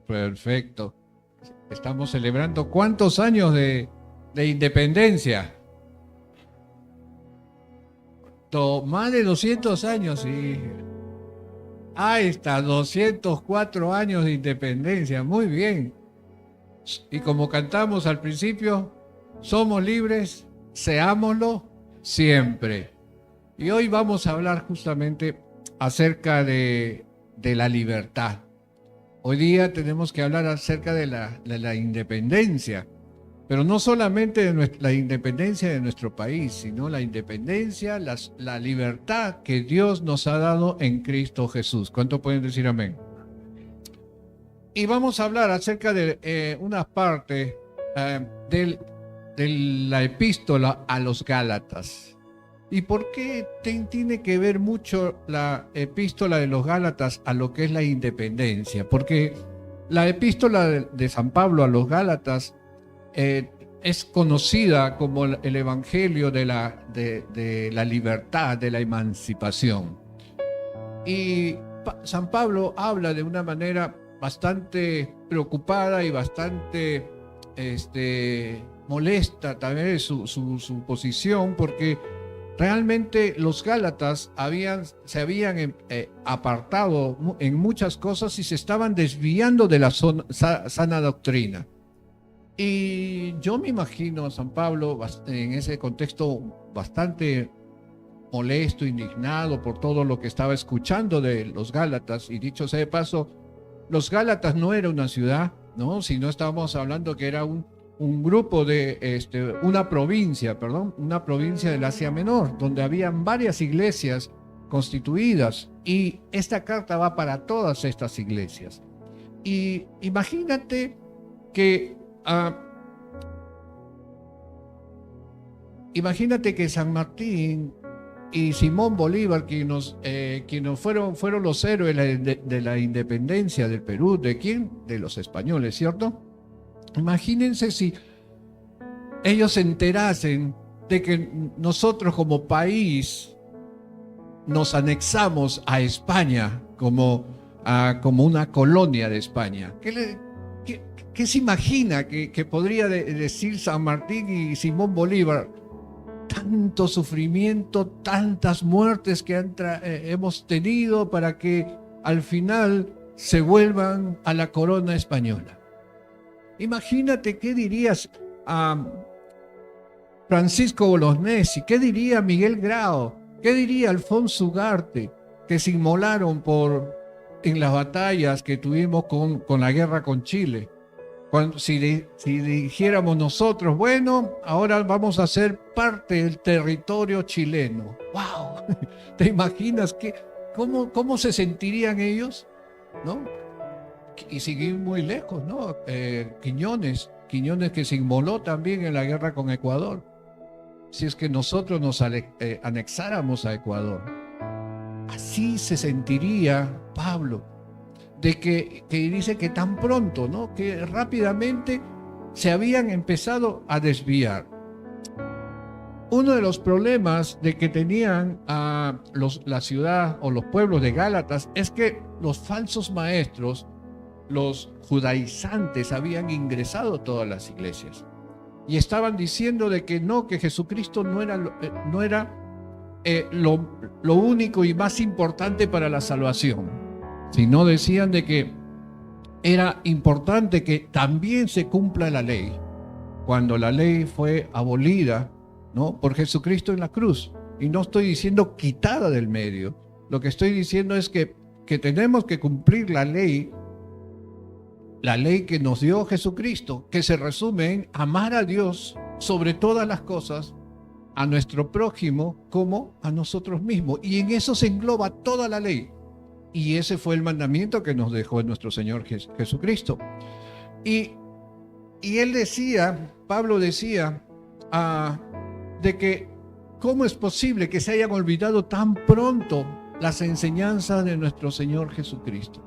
Perfecto. Estamos celebrando ¿cuántos años de independencia? Más de 200 años, sí. Ahí está, 204 años de independencia. Muy bien. Y como cantamos al principio, somos libres, seámoslo siempre. Y hoy vamos a hablar justamente acerca de la libertad. Hoy día tenemos que hablar acerca de la independencia, pero no solamente de la independencia de nuestro país, sino la independencia, la libertad que Dios nos ha dado en Cristo Jesús. ¿Cuánto pueden decir amén? Y vamos a hablar acerca de una parte de la epístola a los Gálatas. ¿Y por qué tiene que ver mucho la epístola de los Gálatas a lo que es la independencia? Porque la epístola de San Pablo a los Gálatas es conocida como el evangelio de la libertad, de la emancipación. Y San Pablo habla de una manera bastante preocupada y bastante molesta también de su posición, porque realmente los Gálatas se habían apartado en muchas cosas y se estaban desviando de la sana doctrina. Y yo me imagino a San Pablo en ese contexto bastante molesto, indignado por todo lo que estaba escuchando de los Gálatas. Y dicho sea de paso, los Gálatas no era una ciudad, ¿no? Sino estábamos hablando que era un grupo una provincia del Asia Menor, donde habían varias iglesias constituidas, y esta carta va para todas estas iglesias. Y imagínate que San Martín y Simón Bolívar, quienes fueron los héroes de la independencia del Perú, ¿de quién? De los españoles, ¿cierto? Imagínense si ellos se enterasen de que nosotros como país nos anexamos a España como una colonia de España. ¿Qué se imagina que podría decir San Martín y Simón Bolívar? Tanto sufrimiento, tantas muertes que hemos tenido para que al final se vuelvan a la corona española. Imagínate qué dirías a Francisco Bolognesi, qué diría Miguel Grau, qué diría Alfonso Ugarte, que se inmolaron en las batallas que tuvimos con la guerra con Chile. Si dijéramos nosotros, bueno, ahora vamos a ser parte del territorio chileno. ¡Wow! ¿Te imaginas cómo se sentirían ellos? ¿No? Y seguir muy lejos, ¿no? Quiñones que se inmoló también en la guerra con Ecuador. Si es que nosotros nos anexáramos a Ecuador. Así se sentiría Pablo, de que dice que tan pronto, ¿no? Que rápidamente se habían empezado a desviar. Uno de los problemas de que tenían la ciudad o los pueblos de Gálatas es que los falsos maestros, los judaizantes, habían ingresado a todas las iglesias y estaban diciendo de que no, que Jesucristo no era lo único y más importante para la salvación, sino decían de que era importante que también se cumpla la ley, cuando la ley fue abolida, ¿no?, por Jesucristo en la cruz. Y no estoy diciendo quitada del medio, lo que estoy diciendo es que tenemos que cumplir la ley que nos dio Jesucristo, que se resume en amar a Dios sobre todas las cosas, a nuestro prójimo como a nosotros mismos. Y en eso se engloba toda la ley. Y ese fue el mandamiento que nos dejó nuestro Señor Jesucristo. Y él decía, Pablo decía, de que cómo es posible que se hayan olvidado tan pronto las enseñanzas de nuestro Señor Jesucristo.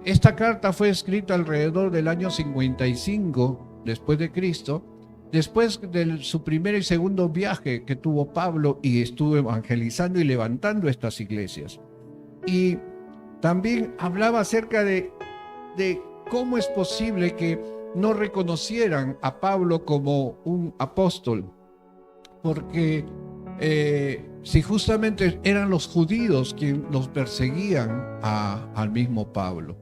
Esta carta fue escrita alrededor del año 55 después de Cristo, después de su primer y segundo viaje que tuvo Pablo y estuvo evangelizando y levantando estas iglesias. Y también hablaba acerca de ¿cómo es posible que no reconocieran a Pablo como un apóstol? Porque si justamente eran los judíos quienes los perseguían al mismo Pablo.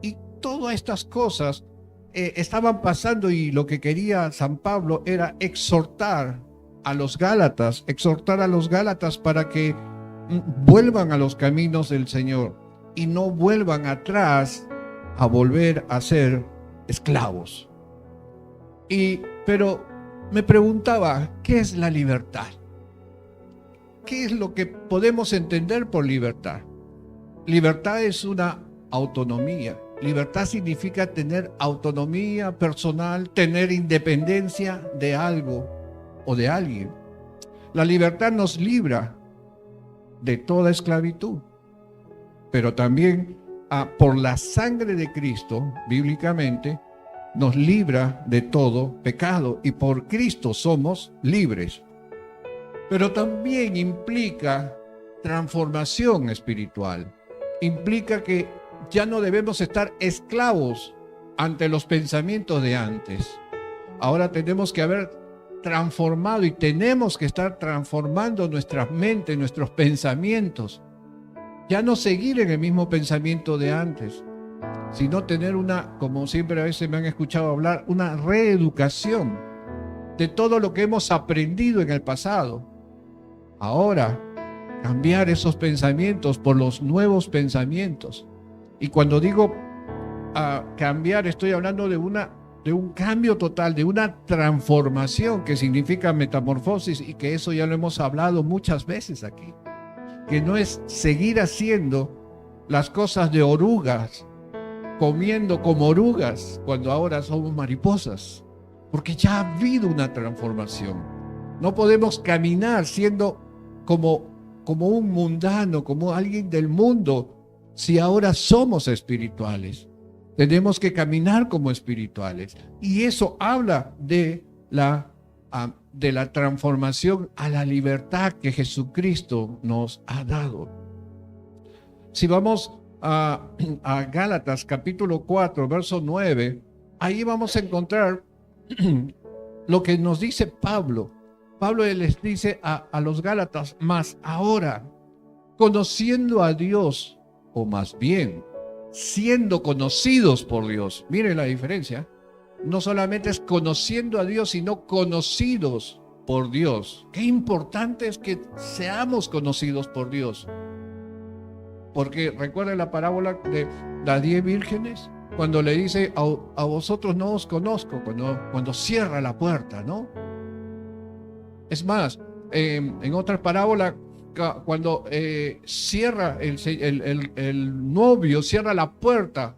Y todas estas cosas estaban pasando, y lo que quería San Pablo era exhortar a los Gálatas para que vuelvan a los caminos del Señor y no vuelvan atrás a volver a ser esclavos. Pero me preguntaba, ¿qué es la libertad? ¿Qué es lo que podemos entender por libertad? Libertad es una autonomía. Libertad significa tener autonomía personal, tener independencia de algo o de alguien. La libertad nos libra de toda esclavitud, pero también por la sangre de Cristo, bíblicamente, nos libra de todo pecado, y por Cristo somos libres. Pero también implica transformación espiritual. Implica que ya no debemos estar esclavos ante los pensamientos de antes. Ahora tenemos que haber transformado, y tenemos que estar transformando nuestras mentes, nuestros pensamientos. Ya no seguir en el mismo pensamiento de antes, sino tener como siempre a veces me han escuchado hablar, una reeducación de todo lo que hemos aprendido en el pasado. Ahora, cambiar esos pensamientos por los nuevos pensamientos. Y cuando digo cambiar, estoy hablando de un cambio total, de una transformación, que significa metamorfosis, y que eso ya lo hemos hablado muchas veces aquí. Que no es seguir haciendo las cosas de orugas, comiendo como orugas, cuando ahora somos mariposas, porque ya ha habido una transformación. No podemos caminar siendo como un mundano, como alguien del mundo, si ahora somos espirituales. Tenemos que caminar como espirituales, y eso habla de la transformación a la libertad que Jesucristo nos ha dado. Si vamos a Gálatas capítulo 4, verso 9, ahí vamos a encontrar lo que nos dice Pablo. Pablo les dice a los Gálatas: mas ahora, conociendo a Dios, o más bien, siendo conocidos por Dios. Miren la diferencia. No solamente es conociendo a Dios, sino conocidos por Dios. Qué importante es que seamos conocidos por Dios. Porque recuerden la parábola de las 10 vírgenes, cuando le dice a vosotros no os conozco, cuando cierra la puerta, ¿no? Es más, en otra parábola, cuando cierra el novio, cierra la puerta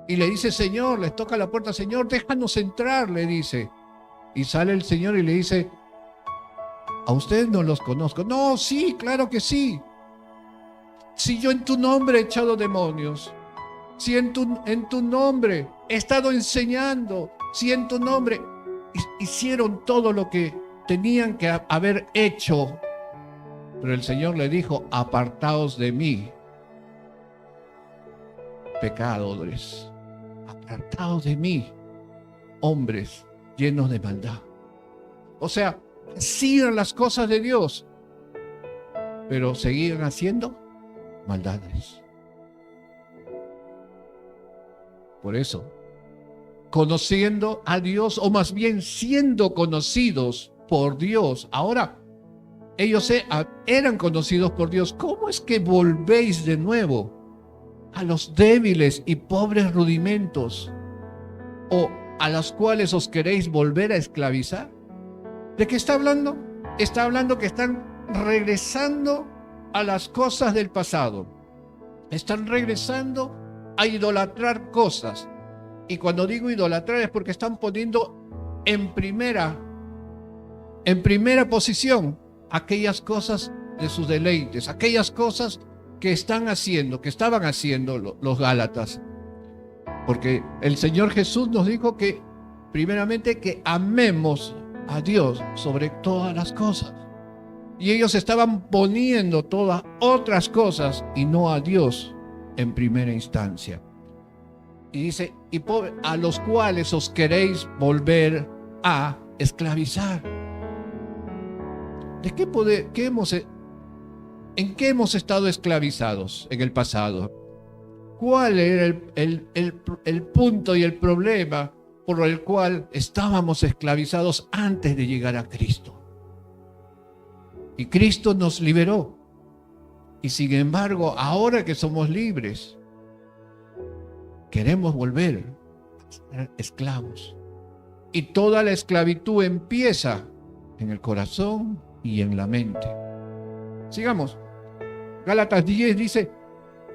y le dice: Señor, les toca la puerta, Señor, déjanos entrar, le dice. Y sale el Señor y le dice: a ustedes no los conozco. No, sí, claro que sí. Si yo en tu nombre he echado demonios, si en tu nombre he estado enseñando, si en tu nombre hicieron todo lo que tenían que haber hecho. Pero el Señor le dijo: apartaos de mí, pecadores, apartaos de mí, hombres llenos de maldad. O sea, hacían las cosas de Dios, pero seguían haciendo maldades. Por eso, conociendo a Dios, o más bien siendo conocidos por Dios, ahora ellos eran conocidos por Dios. ¿Cómo es que volvéis de nuevo a los débiles y pobres rudimentos, o a los cuales os queréis volver a esclavizar? ¿De qué está hablando? Está hablando que están regresando a las cosas del pasado. Están regresando a idolatrar cosas. Y cuando digo idolatrar es porque están poniendo en primera posición aquellas cosas de sus deleites, aquellas cosas que estaban haciendo los Gálatas. Porque el Señor Jesús nos dijo que primeramente que amemos a Dios sobre todas las cosas. Y ellos estaban poniendo todas otras cosas y no a Dios en primera instancia. Y dice, a los cuales os queréis volver a esclavizar. ¿De en qué hemos estado esclavizados en el pasado? ¿Cuál era el punto y el problema por el cual estábamos esclavizados antes de llegar a Cristo? Y Cristo nos liberó. Y sin embargo, ahora que somos libres, queremos volver a ser esclavos. Y toda la esclavitud empieza en el corazón y en la mente. Sigamos. Gálatas 10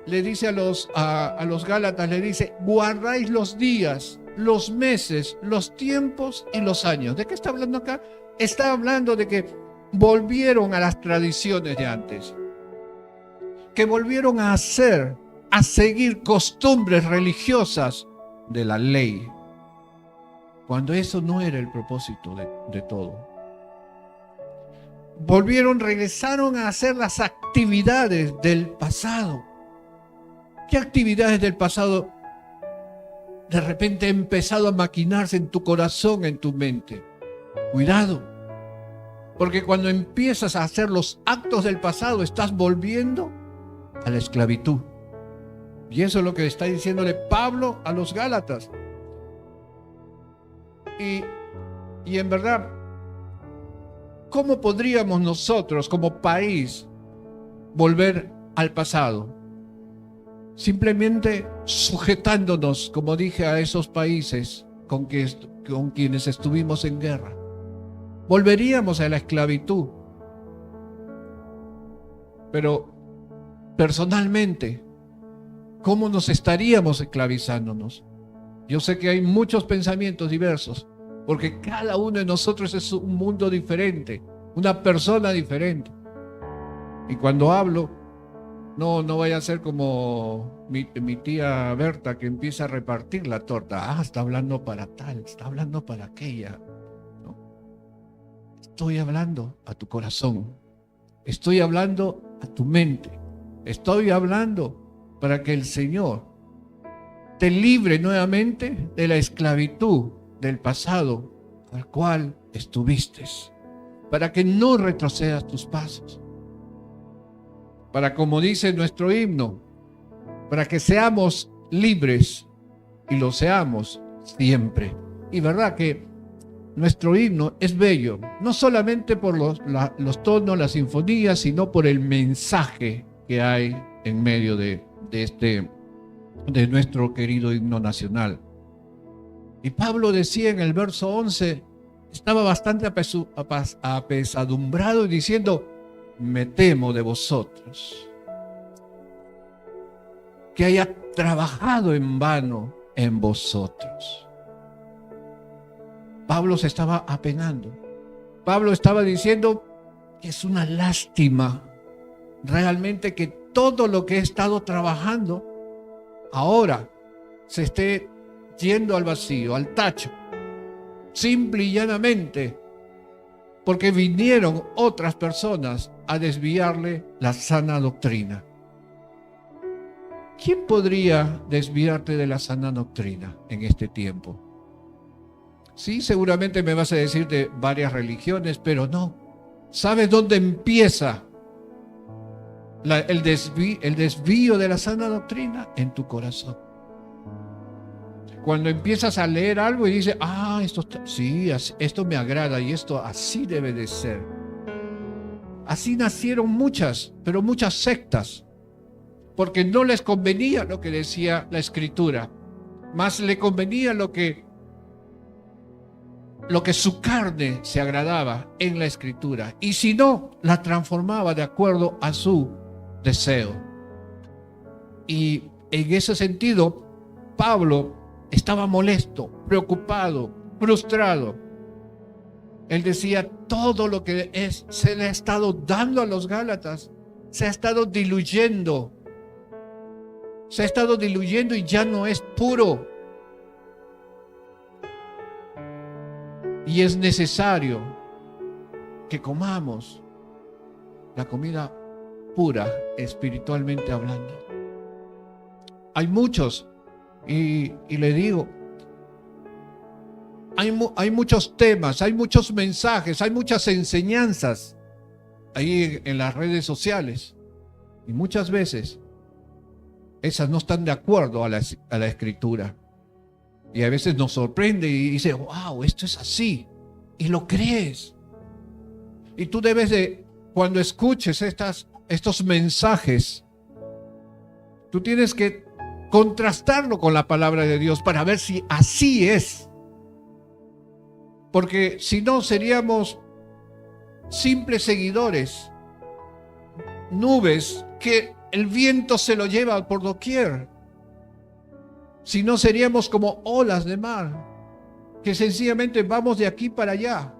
le dice a los Gálatas, le dice, guardáis los días, los meses, los tiempos y los años. ¿De qué está hablando acá? Está hablando de que volvieron a las tradiciones de antes, que volvieron a seguir costumbres religiosas de la ley, cuando eso no era el propósito de todo. Regresaron a hacer las actividades del pasado. ¿Qué actividades del pasado de repente ha empezado a maquinarse en tu corazón, en tu mente? Cuidado, porque cuando empiezas a hacer los actos del pasado, estás volviendo a la esclavitud. Y eso es lo que está diciéndole Pablo a los Gálatas. Y en verdad, ¿cómo podríamos nosotros como país volver al pasado? Simplemente sujetándonos, como dije, a esos países con quienes estuvimos en guerra. Volveríamos a la esclavitud. Pero personalmente, ¿cómo nos estaríamos esclavizándonos? Yo sé que hay muchos pensamientos diversos, porque cada uno de nosotros es un mundo diferente, una persona diferente. Y cuando hablo, no vaya a ser como mi tía Berta, que empieza a repartir la torta. Está hablando para tal, está hablando para aquella. No. Estoy hablando a tu corazón. Estoy hablando a tu mente. Estoy hablando para que el Señor te libre nuevamente de la esclavitud del pasado al cual estuviste, para que no retrocedas tus pasos, para, como dice nuestro himno, para que seamos libres y lo seamos siempre. Y verdad que nuestro himno es bello, no solamente por los tonos, las sinfonías, sino por el mensaje que hay en medio de nuestro querido himno nacional. Y Pablo decía en el verso 11, estaba bastante apesadumbrado, diciendo, me temo de vosotros, que haya trabajado en vano en vosotros. Pablo se estaba apenando. Pablo estaba diciendo que es una lástima realmente que todo lo que he estado trabajando ahora se esté yendo al vacío, al tacho, simple y llanamente, porque vinieron otras personas a desviarle la sana doctrina. ¿Quién podría desviarte de la sana doctrina en este tiempo? Sí, seguramente me vas a decir de varias religiones, pero no. ¿Sabes dónde empieza el desvío de la sana doctrina? En tu corazón. Cuando empiezas a leer algo y dices, esto me agrada y esto así debe de ser. Así nacieron muchas sectas, porque no les convenía lo que decía la Escritura, más le convenía lo que su carne se agradaba en la Escritura, y si no, la transformaba de acuerdo a su deseo. Y en ese sentido, Pablo estaba molesto, preocupado, frustrado. Él decía, todo lo que se le ha estado dando a los Gálatas se ha estado diluyendo. Se ha estado diluyendo y ya no es puro. Y es necesario que comamos la comida pura, espiritualmente hablando. Hay muchos Y le digo, hay muchos temas, hay muchos mensajes, hay muchas enseñanzas ahí en las redes sociales. Y muchas veces esas no están de acuerdo a la Escritura. Y a veces nos sorprende y dice, wow, esto es así. Y lo crees. Y tú debes de, cuando escuches estos mensajes, tú tienes que contrastarlo con la palabra de Dios para ver si así es. Porque si no, seríamos simples seguidores, nubes que el viento se lo lleva por doquier. Si no, seríamos como olas de mar, que sencillamente vamos de aquí para allá,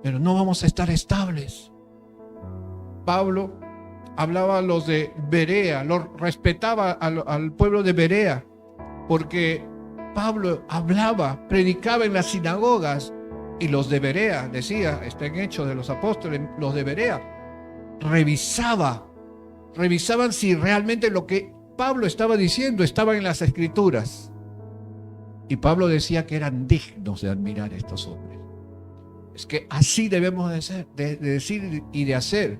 pero no vamos a estar estables. Pablo hablaba a los de Berea, respetaba al pueblo de Berea, porque Pablo hablaba, predicaba en las sinagogas, y los de Berea, decía, está en Hechos de los Apóstoles, los de Berea, revisaban si realmente lo que Pablo estaba diciendo estaba en las Escrituras. Y Pablo decía que eran dignos de admirar a estos hombres. Es que así debemos de ser, de decir y de hacer.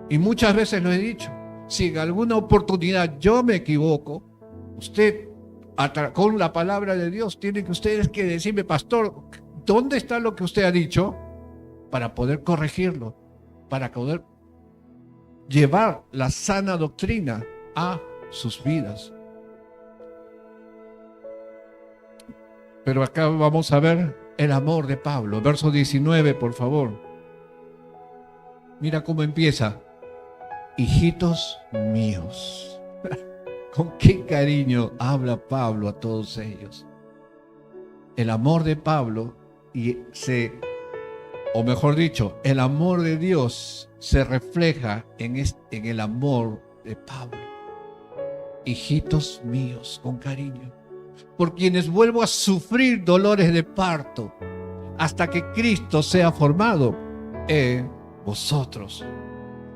Y muchas veces lo he dicho, si en alguna oportunidad yo me equivoco, usted, con la palabra de Dios, tienen ustedes que decirme, pastor, ¿dónde está lo que usted ha dicho? Para poder corregirlo, para poder llevar la sana doctrina a sus vidas. Pero acá vamos a ver el amor de Pablo. Verso 19, por favor. Mira cómo empieza. Hijitos míos. Con qué cariño habla Pablo a todos ellos. El amor de Pablo, o mejor dicho, el amor de Dios se refleja en el amor de Pablo. Hijitos míos, con cariño, por quienes vuelvo a sufrir dolores de parto, hasta que Cristo sea formado en vosotros.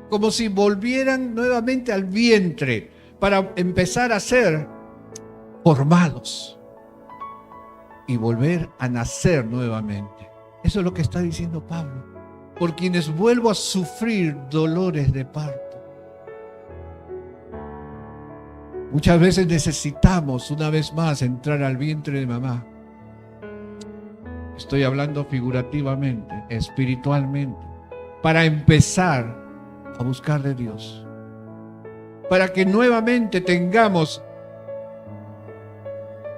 Como si volvieran nuevamente al vientre para empezar a ser formados y volver a nacer nuevamente. Eso es lo que está diciendo Pablo. Por quienes vuelvo a sufrir dolores de parto. Muchas veces necesitamos una vez más entrar al vientre de mamá. Estoy hablando figurativamente, espiritualmente, para empezar a buscar de Dios. Para que nuevamente tengamos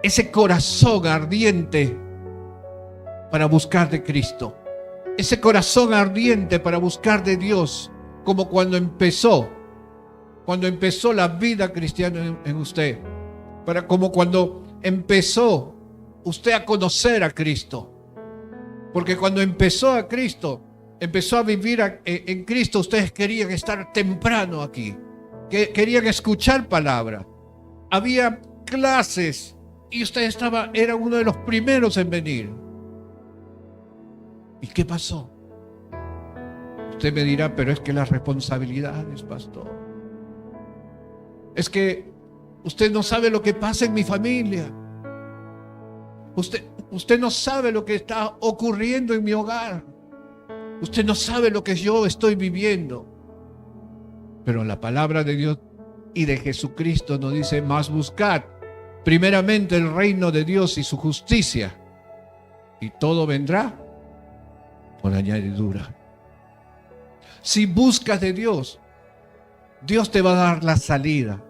ese corazón ardiente para buscar de Cristo. Ese corazón ardiente para buscar de Dios, como cuando empezó la vida cristiana en usted, como cuando empezó usted a conocer a Cristo. Porque cuando empezó a vivir en Cristo, ustedes querían estar temprano aquí, querían escuchar palabra. Había clases y usted era uno de los primeros en venir. ¿Y qué pasó? Usted me dirá, pero es que las responsabilidades, pastor. Es que usted no sabe lo que pasa en mi familia. Usted no sabe lo que está ocurriendo en mi hogar. Usted no sabe lo que yo estoy viviendo. Pero la palabra de Dios y de Jesucristo nos dice, más buscad primeramente el reino de Dios y su justicia, y todo vendrá por añadidura. Si buscas de Dios, Dios te va a dar la salida.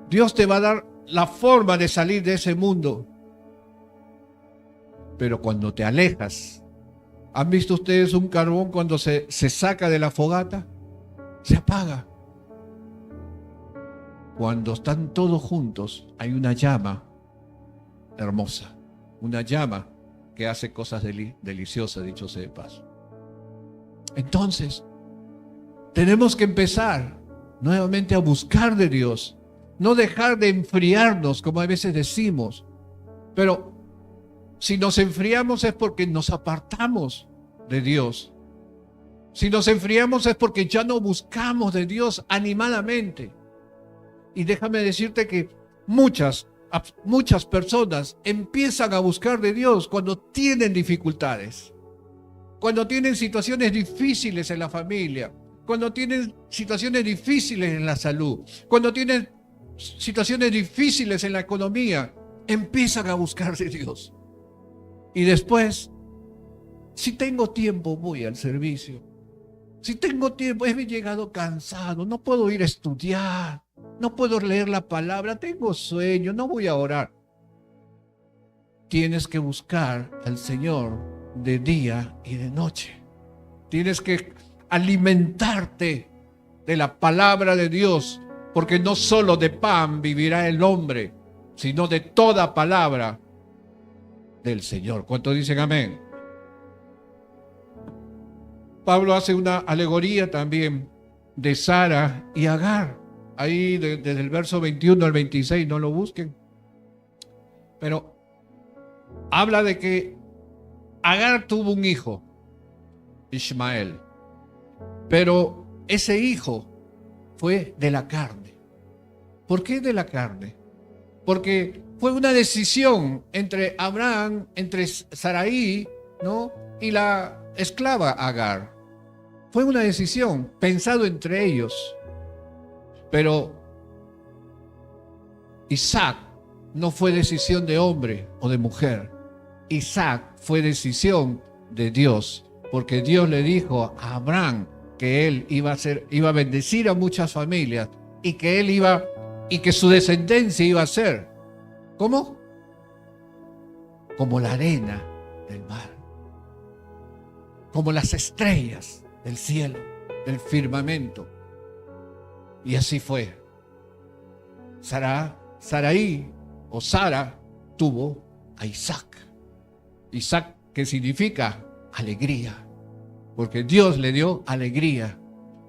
Dios te va a dar la forma de salir de ese mundo. Pero cuando te alejas, ¿han visto ustedes un carbón cuando se saca de la fogata? Se apaga. Cuando están todos juntos, hay una llama hermosa, una llama que hace cosas deliciosas, dicho sea de paso. Entonces, tenemos que empezar nuevamente a buscar de Dios, no dejar de enfriarnos, como a veces decimos. Pero si nos enfriamos es porque nos apartamos de Dios. Si nos enfriamos es porque ya no buscamos de Dios animadamente. Y déjame decirte que muchas personas empiezan a buscar de Dios cuando tienen dificultades, cuando tienen situaciones difíciles en la familia, cuando tienen situaciones difíciles en la salud, cuando tienen situaciones difíciles en la economía, empiezan a buscar de Dios. Y después, si tengo tiempo, voy al servicio. Si tengo tiempo, he llegado cansado, no puedo ir a estudiar, no puedo leer la palabra, tengo sueño, no voy a orar. Tienes que buscar al Señor de día y de noche. Tienes que alimentarte de la palabra de Dios, porque no solo de pan vivirá el hombre, sino de toda palabra del Señor. ¿Cuántos dicen amén? Pablo hace una alegoría también de Sara y Agar. Ahí desde el verso 21 al 26, no lo busquen. Pero habla de que Agar tuvo un hijo, Ismael. Pero ese hijo fue de la carne. ¿Por qué de la carne? Porque fue una decisión entre Abraham, entre Sarai, ¿no?, y la esclava Agar. Fue una decisión pensado entre ellos. Pero Isaac no fue decisión de hombre o de mujer. Isaac fue decisión de Dios, porque Dios le dijo a Abraham que él iba a bendecir a muchas familias y que su descendencia iba a ser, ¿cómo? Como la arena del mar, como las estrellas del cielo, del firmamento. Y así fue. Sarai o Sara tuvo a Isaac. Isaac, ¿qué significa? Alegría. Porque Dios le dio alegría.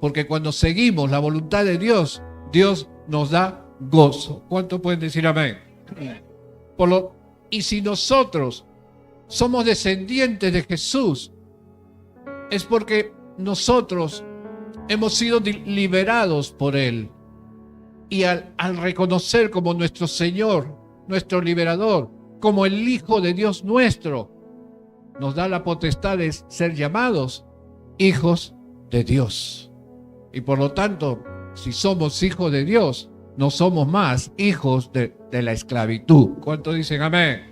Porque cuando seguimos la voluntad de Dios, Dios nos da gozo. ¿Cuánto pueden decir amén? Y si nosotros somos descendientes de Jesús, es porque nosotros hemos sido liberados por Él. Y al reconocer como nuestro Señor, nuestro liberador, como el Hijo de Dios nuestro, nos da la potestad de ser llamados hijos de Dios. Y por lo tanto, si somos hijos de Dios, no somos más hijos de la esclavitud. ¿Cuántos dicen amén?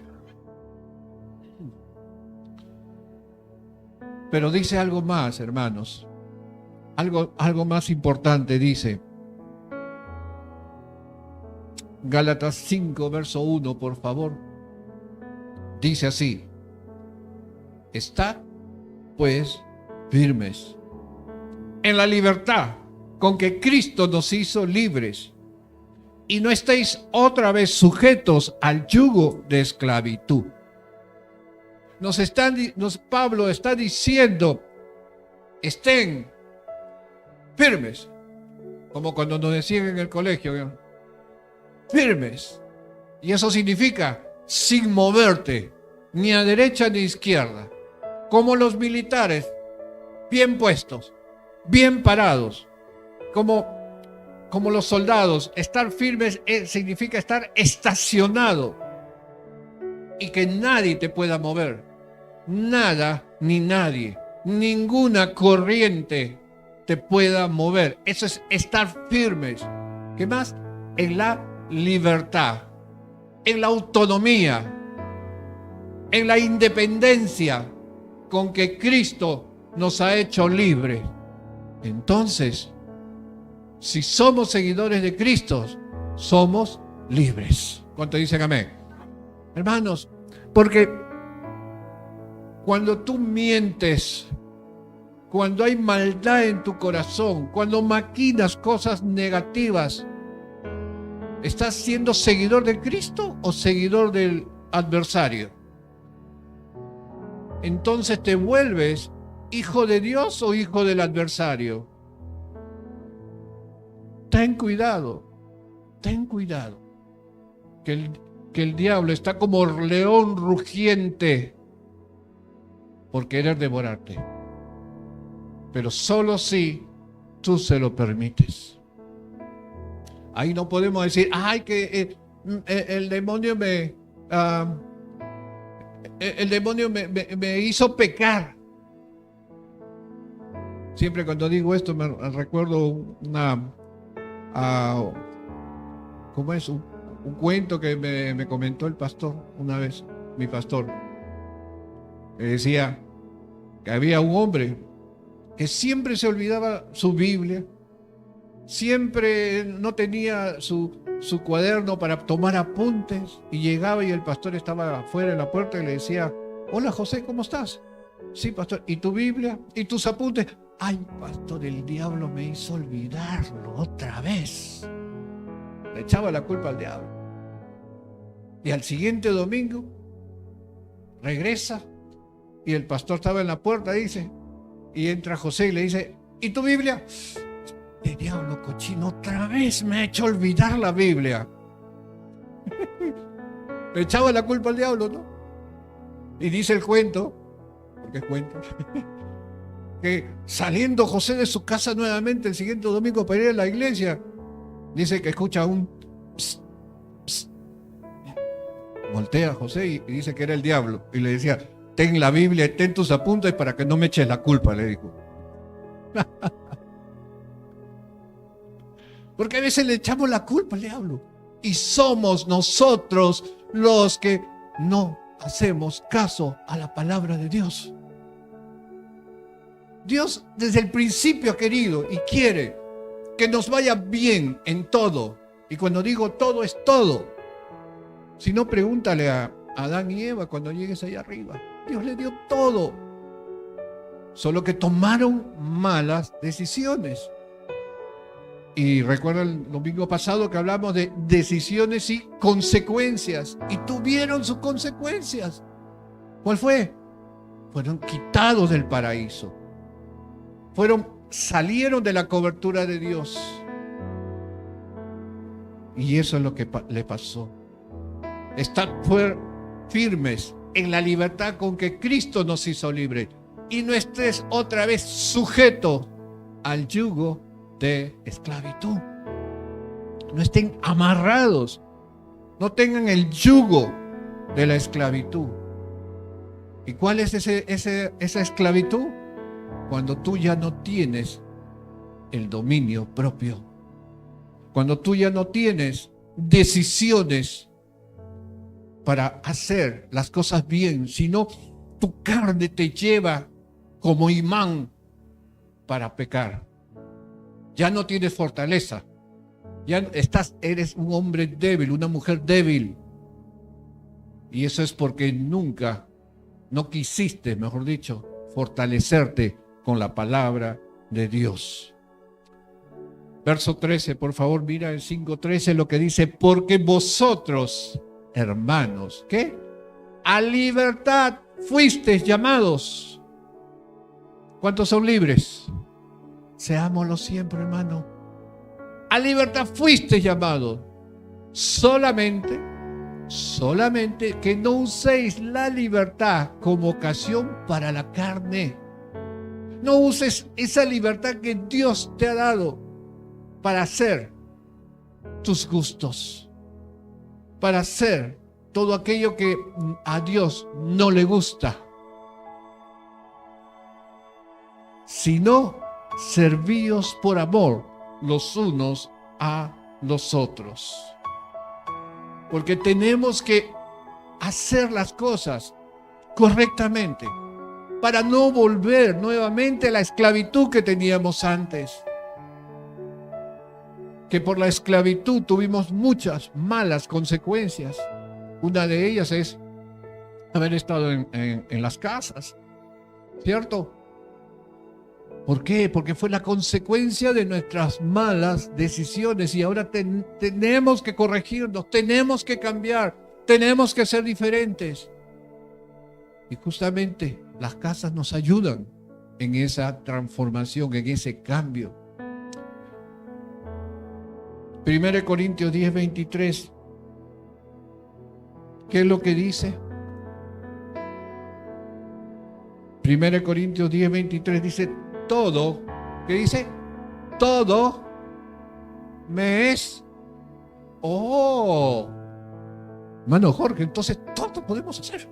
Pero dice algo más, hermanos. Algo más importante dice. Gálatas 5, verso 1, por favor. Dice así: estad, pues, firmes en la libertad con que Cristo nos hizo libres, y no estéis otra vez sujetos al yugo de esclavitud. Pablo está diciendo, estén firmes, como cuando nos decían en el colegio, firmes. Y eso significa sin moverte, ni a derecha ni a izquierda, como los militares, bien puestos, bien parados, como los soldados. Estar firmes significa estar estacionado y que nadie te pueda mover, nada ni nadie, ninguna corriente te pueda mover. Eso es estar firmes. ¿Qué más? En la libertad, en la autonomía, en la independencia con que Cristo nos ha hecho libres. Entonces, si somos seguidores de Cristo, somos libres. ¿Cuánto dicen amén? Hermanos, porque cuando tú mientes, cuando hay maldad en tu corazón, cuando maquinas cosas negativas, ¿estás siendo seguidor de Cristo o seguidor del adversario? Entonces te vuelves hijo de Dios o hijo del adversario. Ten cuidado, que el diablo está como león rugiente por querer devorarte, pero solo si tú se lo permites. Ahí no podemos decir, el demonio me hizo pecar. Siempre cuando digo esto me recuerdo ¿cómo es? Un cuento que me comentó el pastor una vez, mi pastor. Me decía que había un hombre que siempre se olvidaba su Biblia, siempre no tenía su cuaderno para tomar apuntes, y llegaba y el pastor estaba afuera de la puerta y le decía: hola José, ¿cómo estás? Sí, pastor. ¿Y tu Biblia? ¿Y tus apuntes? Ay, pastor, el diablo me hizo olvidarlo otra vez. Le echaba la culpa al diablo. Y al siguiente domingo regresa y el pastor estaba en la puerta, dice, y entra José y le dice: ¿y tu Biblia? El diablo cochino otra vez me ha hecho olvidar la Biblia. Le echaba la culpa al diablo, ¿no? Y dice el cuento, porque es cuento, que saliendo José de su casa nuevamente el siguiente domingo para ir a la iglesia, dice que escucha un pss, pss. Voltea a José y dice que era el diablo, y le decía: ten la Biblia, ten tus apuntes para que no me eches la culpa, le dijo. Porque a veces le echamos la culpa al diablo y somos nosotros los que no hacemos caso a la palabra de Dios. Dios desde el principio ha querido y quiere que nos vaya bien en todo. Y cuando digo todo, es todo. Si no, pregúntale a Adán y Eva cuando llegues allá arriba. Dios le dio todo. Solo que tomaron malas decisiones. Y recuerda el domingo pasado que hablamos de decisiones y consecuencias. Y tuvieron sus consecuencias. ¿Cuál fue? Fueron quitados del paraíso. Salieron de la cobertura de Dios. Y eso es lo que le pasó. Estad firmes en la libertad con que Cristo nos hizo libres. Y no estés otra vez sujeto al yugo de esclavitud. No estén amarrados. No tengan el yugo de la esclavitud. ¿Y cuál es esa esclavitud? Cuando tú ya no tienes el dominio propio. Cuando tú ya no tienes decisiones para hacer las cosas bien, sino tu carne te lleva como imán para pecar. Ya no tienes fortaleza. Eres un hombre débil, una mujer débil. Y eso es porque nunca, no quisiste, mejor dicho, fortalecerte con la palabra de Dios. Verso 13, por favor, mira en 5:13 lo que dice: porque vosotros, hermanos, ¿qué? A libertad fuisteis llamados. ¿Cuántos son libres? Seámoslo siempre, hermano. A libertad fuisteis llamados. Solamente que no uséis la libertad como ocasión para la carne. No uses esa libertad que Dios te ha dado para hacer tus gustos, para hacer todo aquello que a Dios no le gusta, sino servíos por amor los unos a los otros. Porque tenemos que hacer las cosas correctamente para no volver nuevamente a la esclavitud que teníamos antes. Que por la esclavitud tuvimos muchas malas consecuencias. Una de ellas es haber estado en las casas, ¿cierto? ¿Por qué? Porque fue la consecuencia de nuestras malas decisiones y ahora tenemos que corregirnos, tenemos que cambiar, tenemos que ser diferentes. Y justamente las casas nos ayudan en esa transformación, en ese cambio. 1 Corintios 10:23. ¿Qué es lo que dice? 1 Corintios 10:23 dice: todo, ¿qué dice? Todo me es, Hermano Jorge, entonces todo podemos hacer.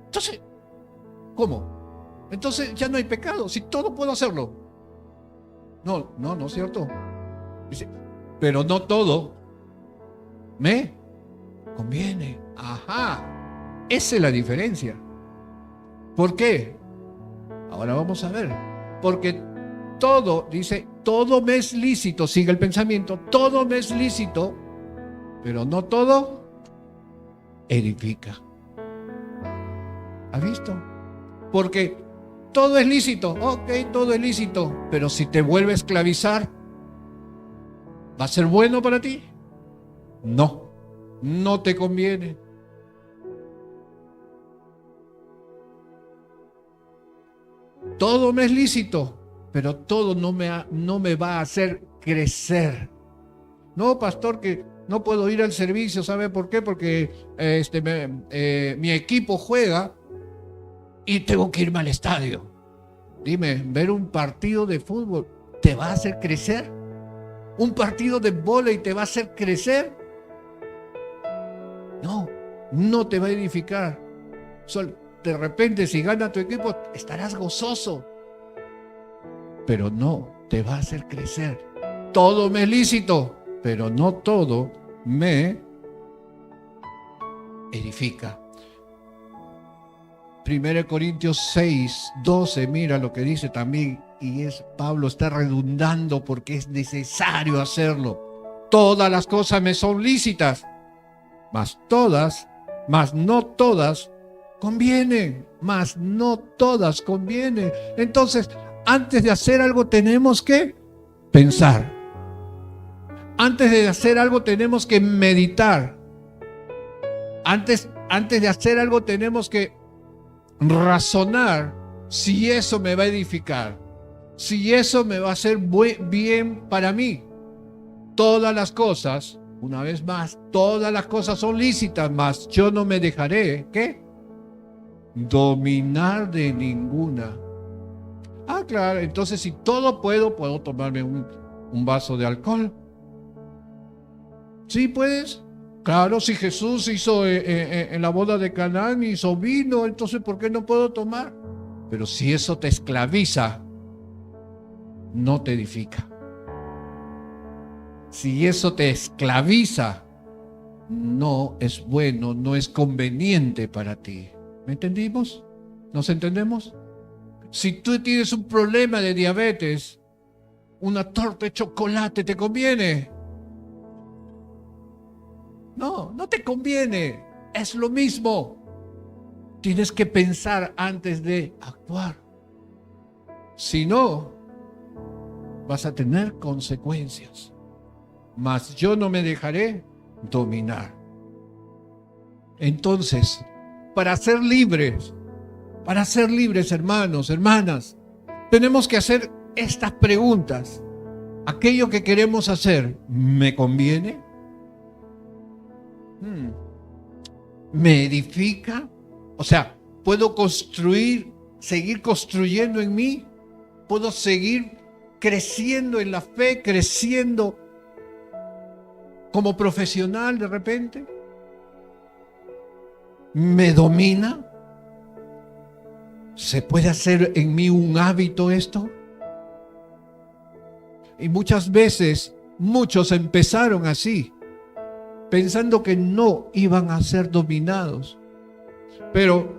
Entonces, ¿cómo? Entonces ya no hay pecado, si todo puedo hacerlo. No es cierto. Dice, pero no todo me conviene. Ajá, esa es la diferencia. ¿Por qué? Ahora vamos a ver. Porque todo, dice, todo me es lícito, sigue el pensamiento, todo me es lícito, pero no todo edifica. ¿Ha visto? Porque todo es lícito, ok, todo es lícito, pero si te vuelve a esclavizar, ¿va a ser bueno para ti? No te conviene. Todo me es lícito, pero todo no me va a hacer crecer. No, pastor, que no puedo ir al servicio, ¿sabe por qué? Porque mi equipo juega y tengo que irme al estadio. Dime, ¿ver un partido de fútbol te va a hacer crecer? ¿Un partido de vóley te va a hacer crecer? No te va a edificar. De repente, si gana tu equipo, estarás gozoso, pero no te va a hacer crecer. Todo me es lícito, pero no todo me edifica. 1 Corintios 6:12, mira lo que dice también, y Pablo está redundando porque es necesario hacerlo. Todas las cosas me son lícitas, mas no todas convienen, mas no todas convienen. Entonces, antes de hacer algo tenemos que pensar. Antes de hacer algo tenemos que meditar. Antes de hacer algo tenemos que razonar si eso me va a edificar, si eso me va a hacer bien para mí. Todas las cosas, una vez más, todas las cosas son lícitas, mas yo no me dejaré, ¿qué? Dominar de ninguna. Claro, entonces si todo puedo tomarme un vaso de alcohol. ¿Sí puedes? Claro, si Jesús hizo en la boda de Canaán, hizo vino, entonces ¿por qué no puedo tomar? Pero si eso te esclaviza, no te edifica. Si eso te esclaviza, no es bueno, no es conveniente para ti. ¿Me entendimos? ¿Nos entendemos? Si tú tienes un problema de diabetes, una torta de chocolate te conviene. No te conviene. Es lo mismo. Tienes que pensar antes de actuar. Si no, vas a tener consecuencias. Mas yo no me dejaré dominar. Entonces, para ser libres, hermanos, hermanas, tenemos que hacer estas preguntas. ¿Aquello que queremos hacer me conviene? ¿Me edifica? O sea, ¿puedo seguir construyendo en mí? ¿Puedo seguir creciendo en la fe, creciendo como profesional de repente? ¿Me domina? ¿Se puede hacer en mí un hábito esto? Y muchas veces, muchos empezaron así, pensando que no iban a ser dominados. Pero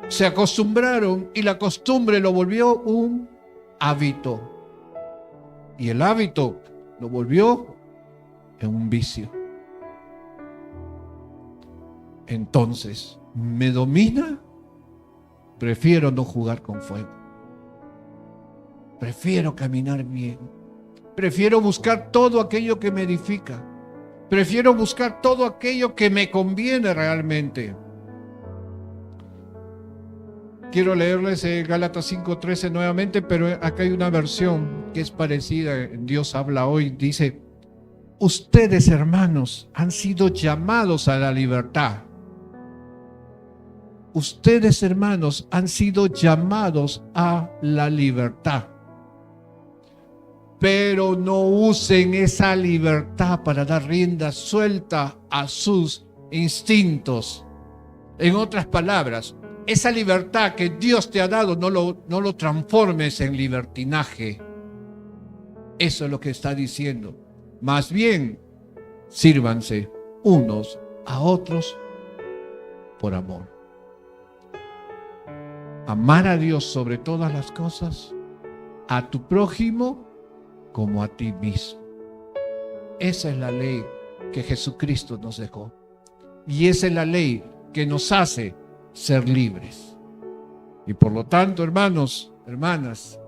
se acostumbraron y la costumbre lo volvió un hábito. Y el hábito lo volvió en un vicio. Entonces, ¿me domina? Prefiero no jugar con fuego. Prefiero caminar bien. Prefiero buscar todo aquello que me edifica. Prefiero buscar todo aquello que me conviene realmente. Quiero leerles Gálatas 5:13 nuevamente, pero acá hay una versión que es parecida. Dios habla hoy, dice: ustedes, hermanos, han sido llamados a la libertad. Ustedes, hermanos, han sido llamados a la libertad. Pero no usen esa libertad para dar rienda suelta a sus instintos. En otras palabras, esa libertad que Dios te ha dado, no lo transformes en libertinaje. Eso es lo que está diciendo. Más bien, sírvanse unos a otros por amor. Amar a Dios sobre todas las cosas, a tu prójimo como a ti mismo. Esa es la ley que Jesucristo nos dejó. Y esa es la ley que nos hace ser libres. Y por lo tanto, hermanos, hermanas,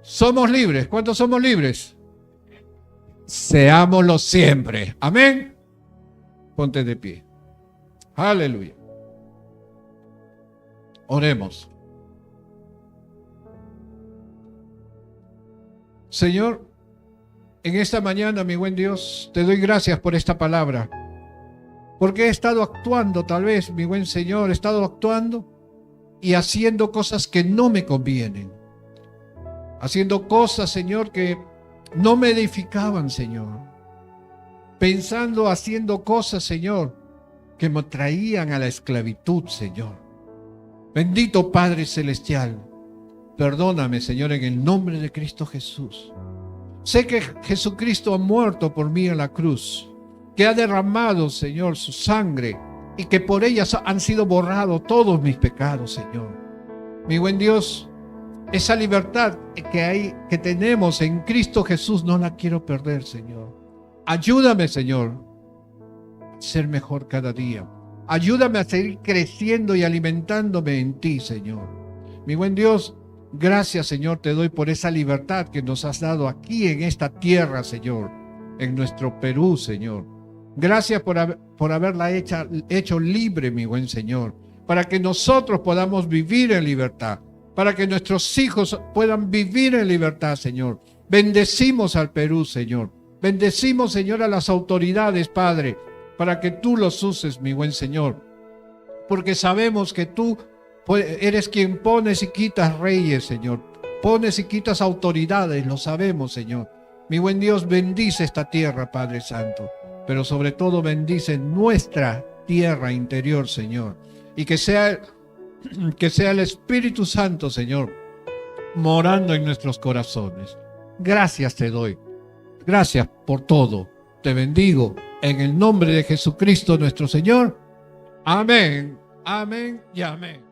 somos libres. ¿Cuántos somos libres? Seámoslo siempre. Amén. Ponte de pie. Aleluya. Oremos. Señor, en esta mañana, mi buen Dios, te doy gracias por esta palabra. Porque he estado actuando, tal vez, mi buen Señor, he estado actuando y haciendo cosas que no me convienen. Haciendo cosas, Señor, que no me edificaban, Señor. Pensando, haciendo cosas, Señor, que me traían a la esclavitud, Señor. Bendito Padre Celestial, perdóname, Señor, en el nombre de Cristo Jesús. Sé que Jesucristo ha muerto por mí en la cruz, que ha derramado, Señor, su sangre y que por ella han sido borrados todos mis pecados, Señor. Mi buen Dios, esa libertad que tenemos en Cristo Jesús no la quiero perder, Señor. Ayúdame, Señor, a ser mejor cada día. Ayúdame a seguir creciendo y alimentándome en ti, Señor. Mi buen Dios, gracias, Señor, te doy por esa libertad que nos has dado aquí en esta tierra, Señor, en nuestro Perú, Señor. Gracias por haberla hecho libre, mi buen Señor, para que nosotros podamos vivir en libertad, para que nuestros hijos puedan vivir en libertad, Señor. Bendecimos al Perú, Señor. Bendecimos, Señor, a las autoridades, Padre, para que tú los uses, mi buen Señor, porque sabemos que tú eres quien pones y quitas reyes, Señor. Pones y quitas autoridades, lo sabemos, Señor. Mi buen Dios, bendice esta tierra, Padre Santo, pero sobre todo bendice nuestra tierra interior, Señor. Y que sea el Espíritu Santo, Señor, morando en nuestros corazones. Gracias te doy. Gracias por todo. Te bendigo en el nombre de Jesucristo nuestro Señor. Amén, amén y amén.